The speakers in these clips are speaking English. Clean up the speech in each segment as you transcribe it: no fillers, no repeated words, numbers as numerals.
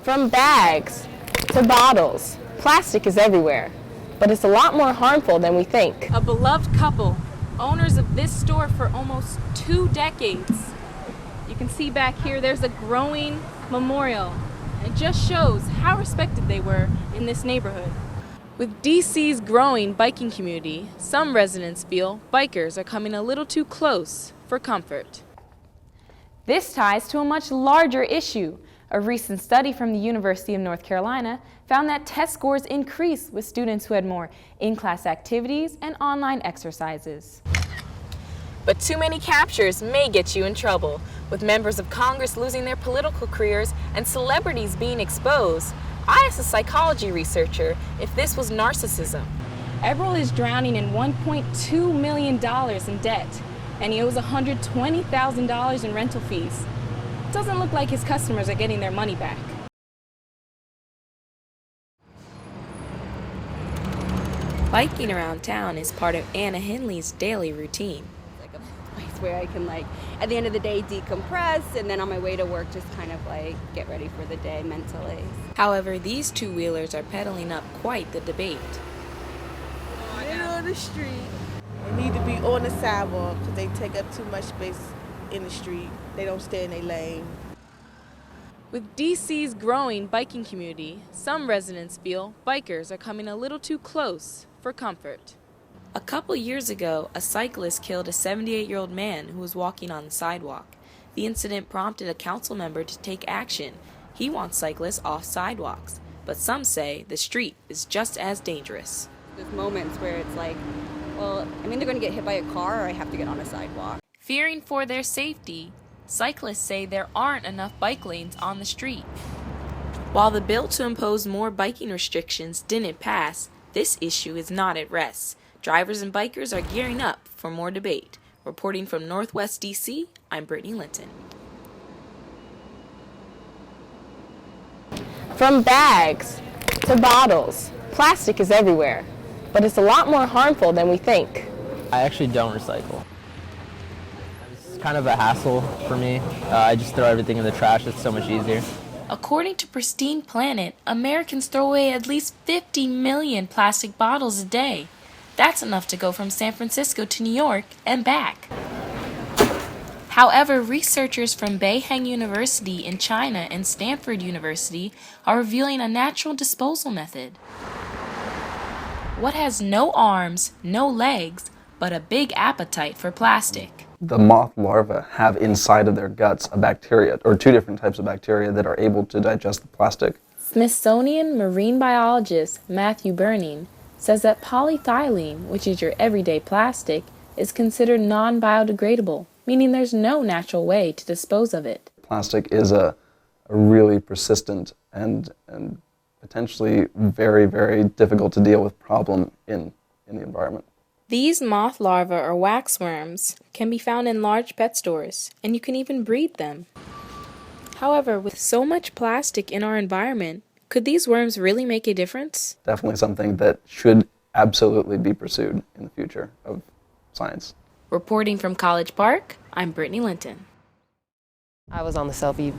From bags to bottles, plastic is everywhere, but it's a lot more harmful than we think. A beloved couple, owners of this store for almost 2 decades. You can see back here there's a growing memorial. It just shows how respected they were in this neighborhood. With DC's growing biking community, some residents feel bikers are coming a little too close for comfort. This ties to a much larger issue. A recent study from the University of North Carolina found that test scores increased with students who had more in-class activities and online exercises. But too many captures may get you in trouble, with members of Congress losing their political careers and celebrities being exposed. I asked a psychology researcher if this was narcissism. Eberl is drowning in $1.2 million in debt, and he owes $120,000 in rental fees. It doesn't look like his customers are getting their money back. Biking around town is part of Anna Henley's daily routine. Like a place where I can, at the end of the day, decompress, and then on my way to work, just kind of get ready for the day mentally. However, these two-wheelers are pedaling up quite the debate. Middle of the street. They need to be on the sidewalk because they take up too much space in the street. They don't stay in their lane. With DC's growing biking community, some residents feel bikers are coming a little too close for comfort. A couple years ago, a cyclist killed a 78-year-old man who was walking on the sidewalk. The incident prompted a council member to take action. He wants cyclists off sidewalks, but some say the street is just as dangerous. There's moments where it's well, they're going to get hit by a car or I have to get on a sidewalk. Fearing for their safety, cyclists say there aren't enough bike lanes on the street. While the bill to impose more biking restrictions didn't pass, this issue is not at rest. Drivers and bikers are gearing up for more debate. Reporting from Northwest DC, I'm Brittany Linton. From bags to bottles, plastic is everywhere, but it's a lot more harmful than we think. I actually don't recycle. It's kind of a hassle for me. I just throw everything in the trash. It's so much easier. According to Pristine Planet, Americans throw away at least 50 million plastic bottles a day. That's enough to go from San Francisco to New York and back. However, researchers from Beihang University in China and Stanford University are revealing a natural disposal method. What has no arms, no legs, but a big appetite for plastic? The moth larvae have inside of their guts a bacteria, or 2 different types of bacteria that are able to digest the plastic. Smithsonian marine biologist Matthew Burning says that polyethylene, which is your everyday plastic, is considered non-biodegradable, meaning there's no natural way to dispose of it. Plastic is a really persistent and potentially very, very difficult to deal with problem in the environment. These moth larvae or waxworms can be found in large pet stores, and you can even breed them. However, with so much plastic in our environment, could these worms really make a difference? Definitely something that should absolutely be pursued in the future of science. Reporting from College Park, I'm Brittany Linton. I was on the selfie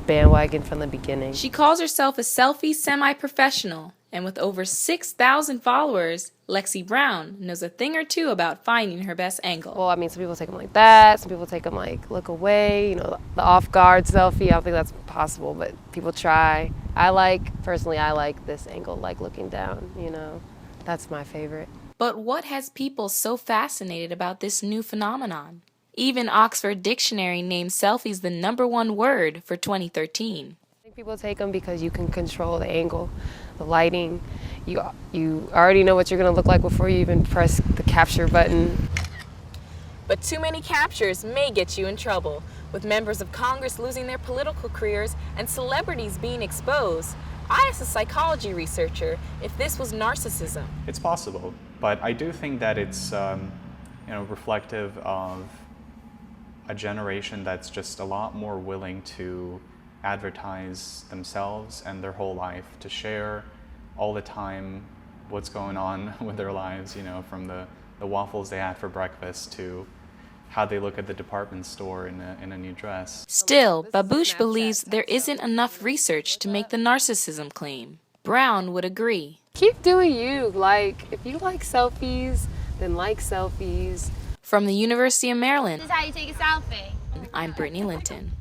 bandwagon from the beginning. She calls herself a selfie semi-professional, and with over 6,000 followers, Lexi Brown knows a thing or two about finding her best angle. Well, some people take them like that, some people take them look away, the off-guard selfie. I don't think that's possible, but people try. Personally, I like this angle, looking down, That's my favorite. But what has people so fascinated about this new phenomenon? Even Oxford Dictionary named selfies the #1 word for 2013. I think people take them because you can control the angle, the lighting. You already know what you're going to look like before you even press the capture button. But too many captures may get you in trouble, with members of Congress losing their political careers and celebrities being exposed. I asked a psychology researcher if this was narcissism. It's possible, but I do think that it's reflective of a generation that's just a lot more willing to advertise themselves and their whole life, to share all the time what's going on with their lives, from the waffles they had for breakfast to how they look at the department store in a new dress. Still, Babouche believes there isn't enough research to make the narcissism claim. Brown would agree. Keep doing you. Like, if you like selfies, then like selfies. From the University of Maryland, This is how you take a selfie. I'm Brittany Linton.